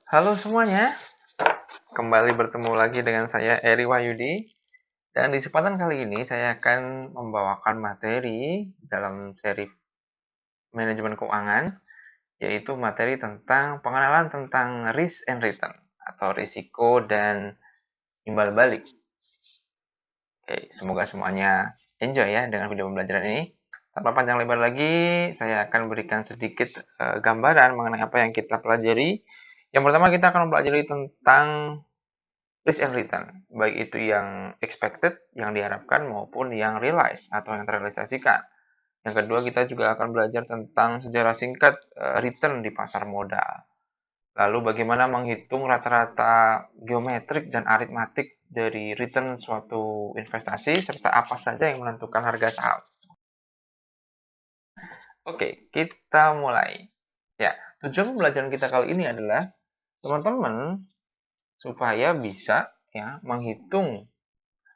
Halo semuanya, kembali bertemu lagi dengan saya Eri Wahyudi. Dan di kesempatan kali ini saya akan membawakan materi dalam seri manajemen keuangan, yaitu materi tentang pengenalan tentang risk and return atau risiko dan imbal balik. Oke, semoga semuanya enjoy ya dengan video pembelajaran ini. Tanpa panjang lebar lagi, saya akan berikan sedikit gambaran mengenai apa yang kita pelajari. Yang pertama kita akan mempelajari tentang risk and return, baik itu yang expected, yang diharapkan, maupun yang realized atau yang terrealisasikan. Yang kedua, kita juga akan belajar tentang sejarah singkat return di pasar modal. Lalu bagaimana menghitung rata-rata geometrik dan aritmatik dari return suatu investasi, serta apa saja yang menentukan harga saham. Oke, kita mulai. Ya, tujuan pembelajaran kita kali ini adalah teman-teman supaya bisa ya menghitung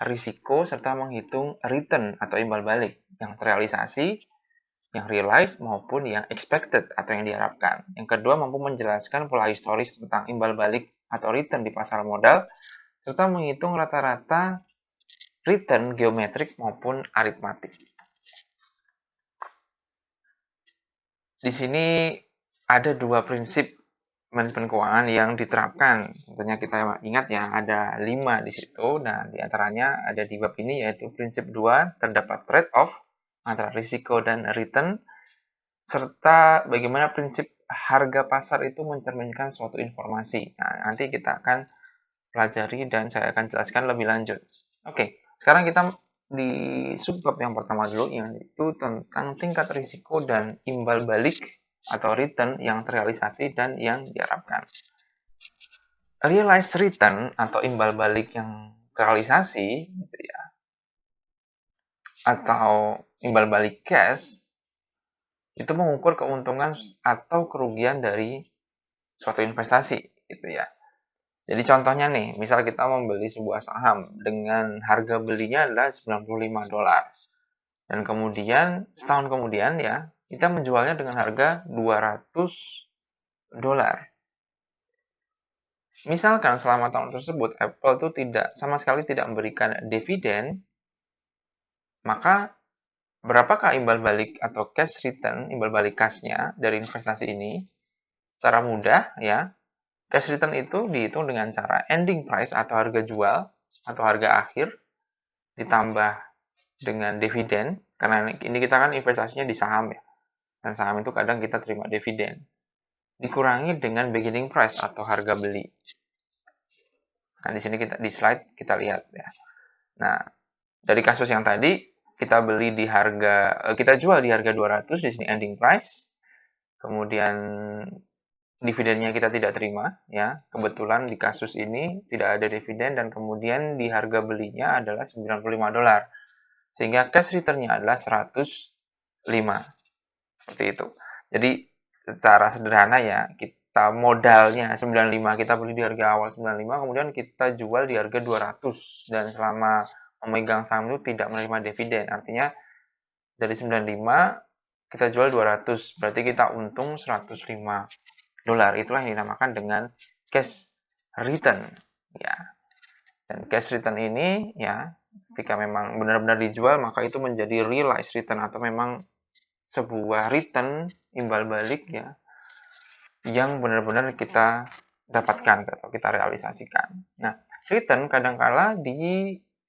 risiko serta menghitung return atau imbal balik yang terrealisasi, yang realized maupun yang expected atau yang diharapkan. Yang kedua, mampu menjelaskan pola historis tentang imbal balik atau return di pasar modal serta menghitung rata-rata return geometrik maupun aritmatik. Di sini ada dua prinsip manajemen keuangan yang diterapkan. Tentunya kita ingat ya, ada 5 di situ. Nah, di antaranya ada di bab ini yaitu prinsip 2, terdapat trade-off antara risiko dan return, serta bagaimana prinsip harga pasar itu mencerminkan suatu informasi. Nah, nanti kita akan pelajari dan saya akan jelaskan lebih lanjut. Oke, sekarang kita di subbab yang pertama dulu, yaitu tentang tingkat risiko dan imbal balik atau return yang terrealisasi dan yang diharapkan. Realized return atau imbal balik yang terrealisasi gitu ya, atau imbal balik cash itu mengukur keuntungan atau kerugian dari suatu investasi gitu ya. Jadi contohnya nih, misal kita membeli sebuah saham dengan harga belinya adalah $95 dan kemudian setahun kemudian ya kita menjualnya dengan harga $200. Misalkan selama tahun tersebut Apple itu sama sekali tidak memberikan dividen, maka berapakah imbal balik atau cash return, imbal balik kasnya dari investasi ini? Secara mudah ya, cash return itu dihitung dengan cara ending price atau harga jual atau harga akhir ditambah dengan dividen, karena ini kita kan investasinya di saham ya, dan saham itu kadang kita terima dividen, dikurangi dengan beginning price atau harga beli. Nah, di sini di slide kita lihat ya. Nah, dari kasus yang tadi kita beli di harga kita jual di harga 200, di sini ending price. Kemudian dividennya kita tidak terima ya. Kebetulan di kasus ini tidak ada dividen dan kemudian di harga belinya adalah $95. Sehingga cash return-nya adalah 105. Seperti itu. Jadi secara sederhana ya, kita modalnya 95, kita beli di harga awal 95, kemudian kita jual di harga 200 dan selama memegang saham itu tidak menerima dividen. Artinya dari 95 kita jual 200, berarti kita untung $105. Itulah yang dinamakan dengan cash return ya. Dan cash return ini ya, ketika memang benar-benar dijual maka itu menjadi realized return atau memang sebuah return imbal balik ya yang benar-benar kita dapatkan atau kita realisasikan. Nah, return kadangkala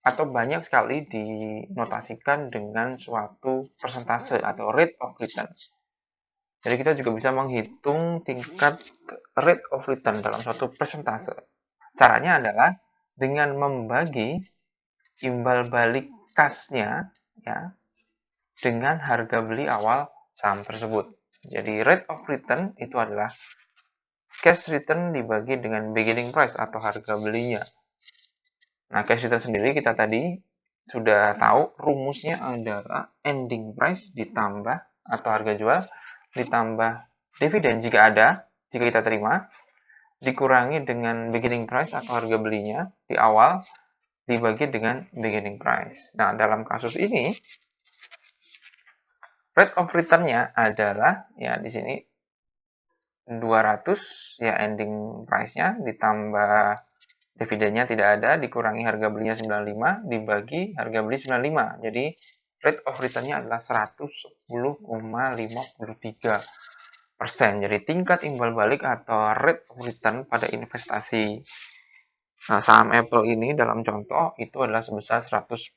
atau banyak sekali dinotasikan dengan suatu persentase atau rate of return. Jadi kita juga bisa menghitung tingkat rate of return dalam suatu persentase. Caranya adalah dengan membagi imbal balik kasnya ya dengan harga beli awal saham tersebut. Jadi rate of return itu adalah cash return dibagi dengan beginning price atau harga belinya. Nah, cash return sendiri kita tadi sudah tahu rumusnya adalah ending price ditambah atau harga jual ditambah dividen jika ada, jika kita terima, dikurangi dengan beginning price atau harga belinya di awal dibagi dengan beginning price. Nah, dalam kasus ini rate of return-nya adalah ya di sini 200 ya ending price-nya, ditambah dividennya tidak ada, dikurangi harga belinya 95, dibagi harga beli 95. Jadi rate of return-nya adalah 110,53%. Jadi tingkat imbal balik atau rate of return pada investasi saham Apple ini dalam contoh itu adalah sebesar 110,53%.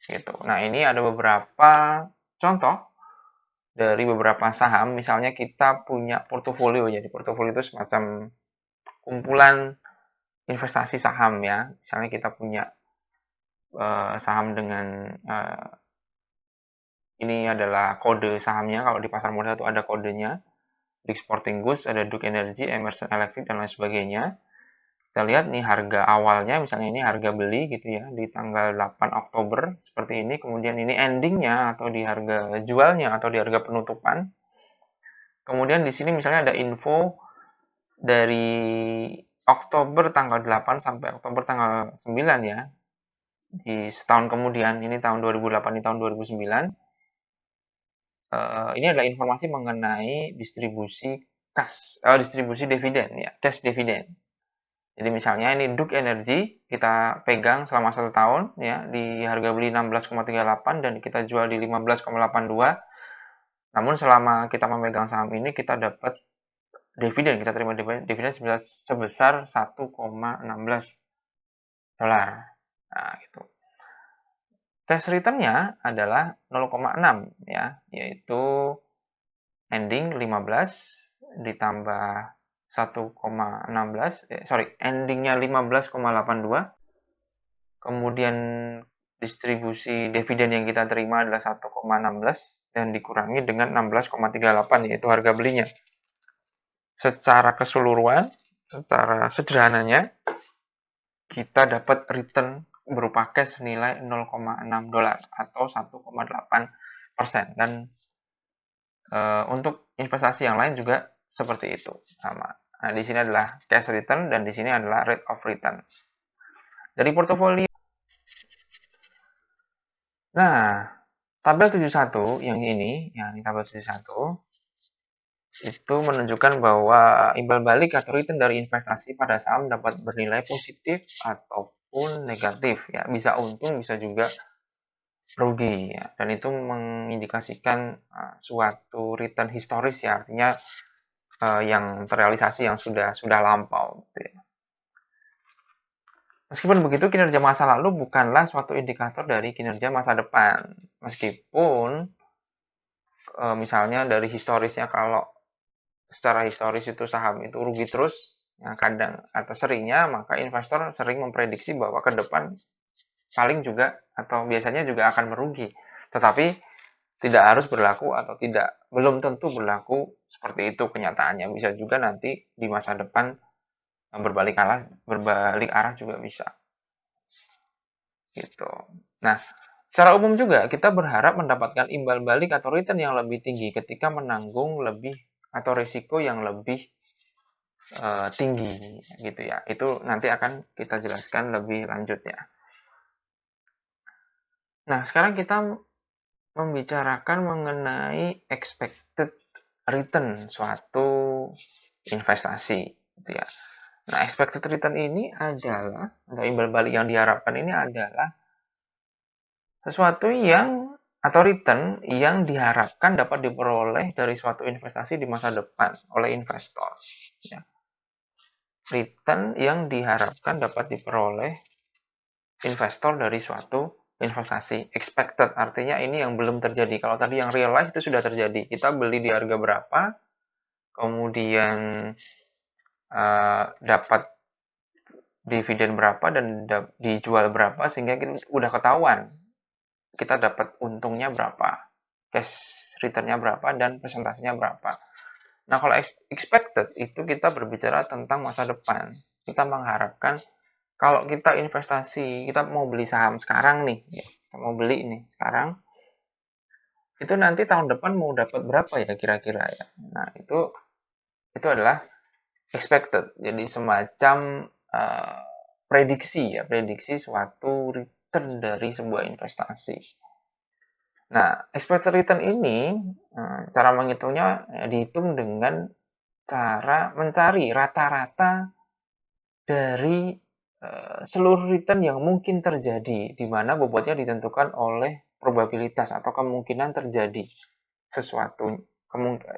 Gitu. Nah, ini ada beberapa contoh dari beberapa saham. Misalnya kita punya portofolio. Jadi portofolio itu semacam kumpulan investasi saham ya. Misalnya kita punya saham dengan ini adalah kode sahamnya. Kalau di pasar modal itu ada kodenya. Dick's Sporting Goods, ada Duke Energy, Emerson Electric, dan lain sebagainya. Kita lihat nih harga awalnya, misalnya ini harga beli gitu ya, di tanggal 8 Oktober, seperti ini. Kemudian ini endingnya, atau di harga jualnya, atau di harga penutupan. Kemudian di sini misalnya ada info dari Oktober tanggal 8 sampai Oktober tanggal 9 ya. Di setahun kemudian, ini tahun 2008, ini tahun 2009. Ini adalah informasi mengenai distribusi distribusi dividen ya, cash dividend. Jadi misalnya ini Duke Energy kita pegang selama 1 tahun ya di harga beli 16,38 dan kita jual di 15,82. Namun selama kita memegang saham ini kita dapat dividen, kita terima dividen sebesar 1,16 dolar. Nah, gitu. Cash return-nya adalah 0,6 ya, yaitu ending 15 ditambah 1,16, endingnya 15,82, kemudian distribusi dividen yang kita terima adalah 1,16 dan dikurangi dengan 16,38 yaitu harga belinya. Secara keseluruhan, secara sederhananya, kita dapat return berupa cash senilai 0,6 dolar atau 1,8%. Dan untuk investasi yang lain juga seperti itu, sama. Nah, di sini adalah cash return dan di sini adalah rate of return. Dari portofolio. Nah, tabel 71 yang ini tabel 71 itu menunjukkan bahwa imbal balik atau return dari investasi pada saham dapat bernilai positif ataupun negatif ya, bisa untung bisa juga rugi ya. Dan itu mengindikasikan suatu return historis ya, artinya yang terrealisasi yang sudah lampau gitu ya. Meskipun begitu, kinerja masa lalu bukanlah suatu indikator dari kinerja masa depan. Meskipun misalnya dari historisnya, kalau secara historis itu saham itu rugi terus, ya kadang atau seringnya, maka investor sering memprediksi bahwa ke depan paling juga atau biasanya juga akan merugi. Tetapi tidak harus berlaku atau belum tentu berlaku seperti itu kenyataannya. Bisa juga nanti di masa depan berbalik arah juga bisa. Gitu. Nah, secara umum juga kita berharap mendapatkan imbal balik atau return yang lebih tinggi ketika menanggung lebih atau risiko yang lebih tinggi gitu ya. Itu nanti akan kita jelaskan lebih lanjut ya. Nah, sekarang kita membicarakan mengenai expected return suatu investasi gitu ya. Nah, expected return ini adalah, atau imbal balik yang diharapkan ini adalah sesuatu yang atau return yang diharapkan dapat diperoleh dari suatu investasi di masa depan oleh investor. Ya. Return yang diharapkan dapat diperoleh investor dari suatu investasi. Expected artinya ini yang belum terjadi. Kalau tadi yang realize itu sudah terjadi. Kita beli di harga berapa, kemudian dapat dividen berapa dan dijual berapa, sehingga kita udah ketahuan kita dapat untungnya berapa, cash return-nya berapa, dan presentasinya berapa. Nah, kalau expected itu kita berbicara tentang masa depan. Kita mengharapkan kalau kita investasi, kita mau beli saham sekarang nih, kita mau beli nih sekarang, itu nanti tahun depan mau dapat berapa ya kira-kira ya. Nah, itu adalah expected. Jadi semacam prediksi suatu return dari sebuah investasi. Nah, expected return ini, cara menghitungnya dihitung dengan cara mencari rata-rata dari seluruh return yang mungkin terjadi, di mana bobotnya ditentukan oleh probabilitas atau kemungkinan terjadi sesuatu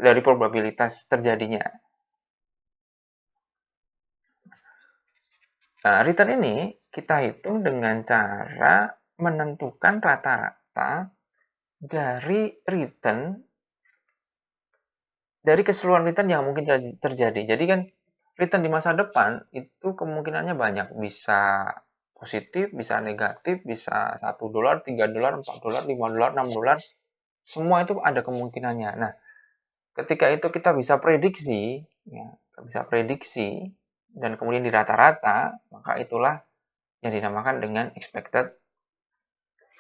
dari probabilitas terjadinya. Nah, return ini kita hitung dengan cara menentukan rata-rata dari return dari keseluruhan return yang mungkin terjadi. Jadi kan return di masa depan itu kemungkinannya banyak, bisa positif, bisa negatif, bisa $1, $3, $4, $5, $6, semua itu ada kemungkinannya. Nah, ketika itu kita bisa prediksi, ya, bisa prediksi dan kemudian di rata-rata, maka itulah yang dinamakan dengan expected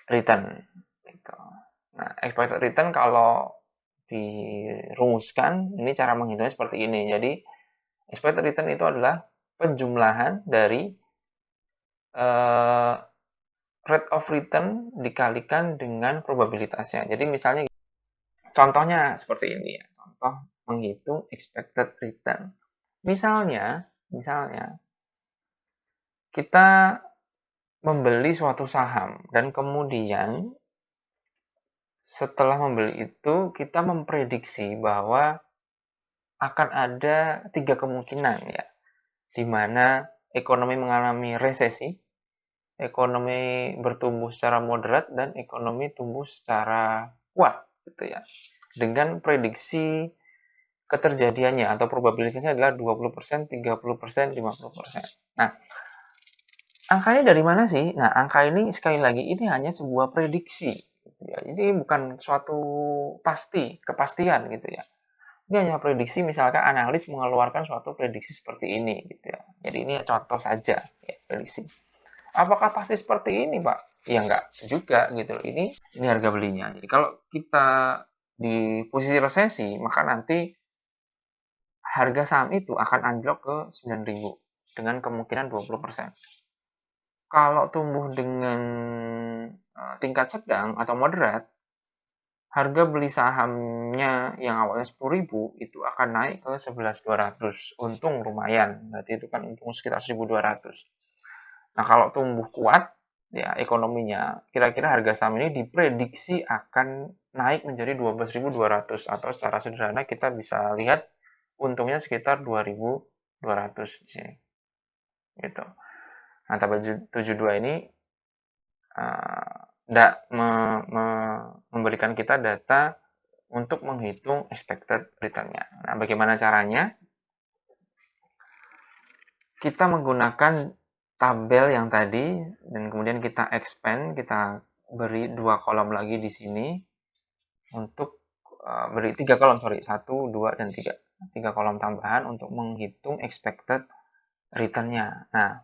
return. Gitu. Nah, expected return kalau dirumuskan, ini cara menghitungnya seperti ini. Jadi, expected return itu adalah penjumlahan dari uh, rate of return dikalikan dengan probabilitasnya. Jadi misalnya, contohnya seperti ini ya. Contoh menghitung expected return. Misalnya kita membeli suatu saham dan kemudian setelah membeli itu kita memprediksi bahwa akan ada 3 kemungkinan ya, di mana ekonomi mengalami resesi, ekonomi bertumbuh secara moderat, dan ekonomi tumbuh secara kuat gitu ya. Dengan prediksi keterjadiannya atau probabilitasnya adalah 20%, 30%, 50%. Nah, angkanya dari mana sih? Nah, angka ini sekali lagi ini hanya sebuah prediksi gitu ya. Jadi bukan suatu kepastian gitu ya. Ini hanya prediksi, misalkan analis mengeluarkan suatu prediksi seperti ini gitu ya. Jadi ini contoh saja ya, prediksi. Apakah pasti seperti ini, Pak? Ya enggak juga gitu loh. Ini harga belinya. Jadi kalau kita di posisi resesi, maka nanti harga saham itu akan anjlok ke 9.000 dengan kemungkinan 20%. Kalau tumbuh dengan tingkat sedang atau moderat, harga beli sahamnya yang awalnya 10.000 itu akan naik ke 11.200. Untung lumayan. Berarti itu kan untung sekitar 1.200. Nah, kalau tumbuh kuat ya ekonominya, kira-kira harga saham ini diprediksi akan naik menjadi 12.200, atau secara sederhana kita bisa lihat untungnya sekitar 2.200 di sini. Gitu. Nah, tabel 72 ini tidak memberikan kita data untuk menghitung expected return-nya. Nah, bagaimana caranya? Kita menggunakan tabel yang tadi, dan kemudian kita expand, kita beri 2 kolom lagi di sini, untuk beri 3 kolom, 1, 2, dan 3. 3 kolom tambahan untuk menghitung expected return-nya. Nah,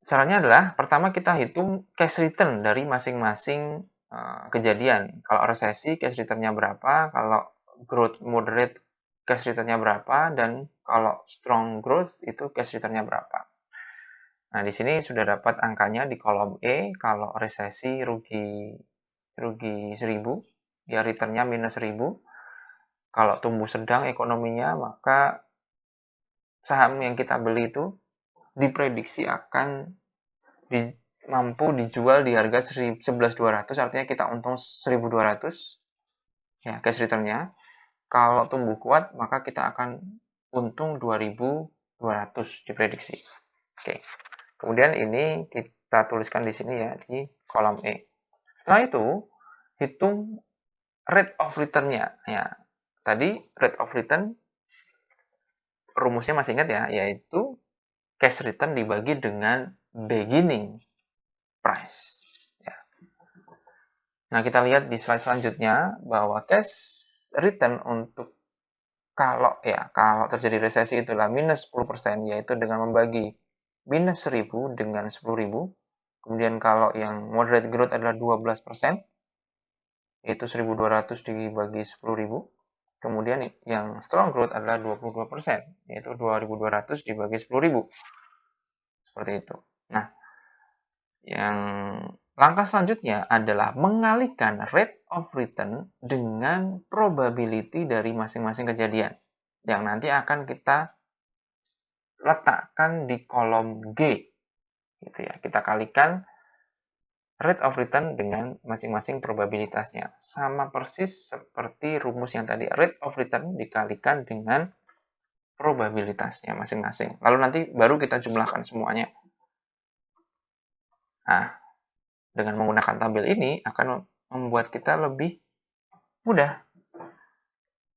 caranya adalah, pertama kita hitung cash return dari masing-masing kejadian. Kalau resesi, cash return-nya berapa, kalau growth moderate, cash return-nya berapa, dan kalau strong growth, itu cash return-nya berapa. Nah, di sini sudah dapat angkanya di kolom E. Kalau resesi rugi 1.000, ya return-nya minus 1.000. Kalau tumbuh sedang ekonominya, maka saham yang kita beli itu diprediksi akan mampu dijual di harga 11.200, artinya kita untung 1.200 ya cash return-nya. Kalau tumbuh kuat, maka kita akan untung 2.200 diprediksi. Oke. Kemudian ini kita tuliskan di sini ya, di kolom E. Setelah itu, hitung rate of return-nya. Ya, tadi rate of return, rumusnya masih ingat ya, yaitu cash return dibagi dengan beginning price. Ya. Nah, kita lihat di slide selanjutnya bahwa cash return untuk kalau terjadi resesi itulah minus 10%, yaitu dengan membagi minus 1.000 dengan 10.000. Kemudian kalau yang moderate growth adalah 12%, yaitu 1.200 dibagi 10.000. Kemudian yang strong growth adalah 22%, yaitu 2.200 dibagi 10.000. Seperti itu. Nah, yang Langkah selanjutnya adalah mengalihkan rate of return dengan probability dari masing-masing kejadian yang nanti akan kita letakkan di kolom G. Gitu ya. Kita kalikan rate of return dengan masing-masing probabilitasnya. Sama persis seperti rumus yang tadi. Rate of return dikalikan dengan probabilitasnya masing-masing. Lalu nanti baru kita jumlahkan semuanya. Nah, dengan menggunakan tabel ini akan membuat kita lebih mudah.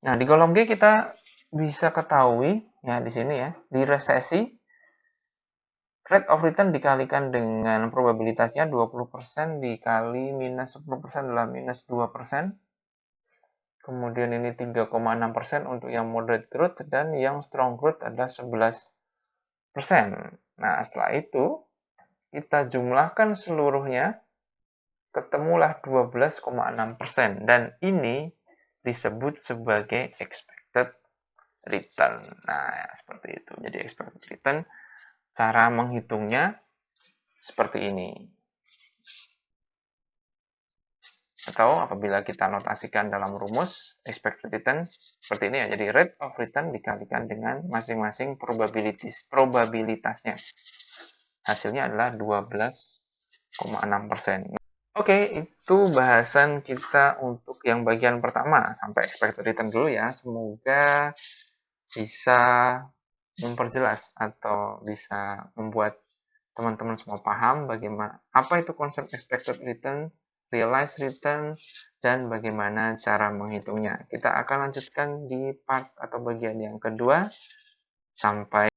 Nah, di kolom G kita bisa ketahui, ya di sini ya, di resesi, rate of return dikalikan dengan probabilitasnya 20% dikali minus 10% adalah minus 2%. Kemudian ini 3,6% untuk yang moderate growth dan yang strong growth adalah 11%. Nah, setelah itu kita jumlahkan seluruhnya, ketemulah 12,6%. Dan ini disebut sebagai expected return. Nah, seperti itu. Jadi expected return, cara menghitungnya seperti ini. Atau apabila kita notasikan dalam rumus expected return seperti ini ya. Jadi rate of return dikalikan dengan masing-masing probabilitasnya. Hasilnya adalah 12,6%. Oke, itu bahasan kita untuk yang bagian pertama. Sampai expected return dulu ya. Semoga bisa memperjelas atau bisa membuat teman-teman semua paham bagaimana apa itu konsep expected return, realized return, dan bagaimana cara menghitungnya. Kita akan lanjutkan di part atau bagian yang kedua. Sampai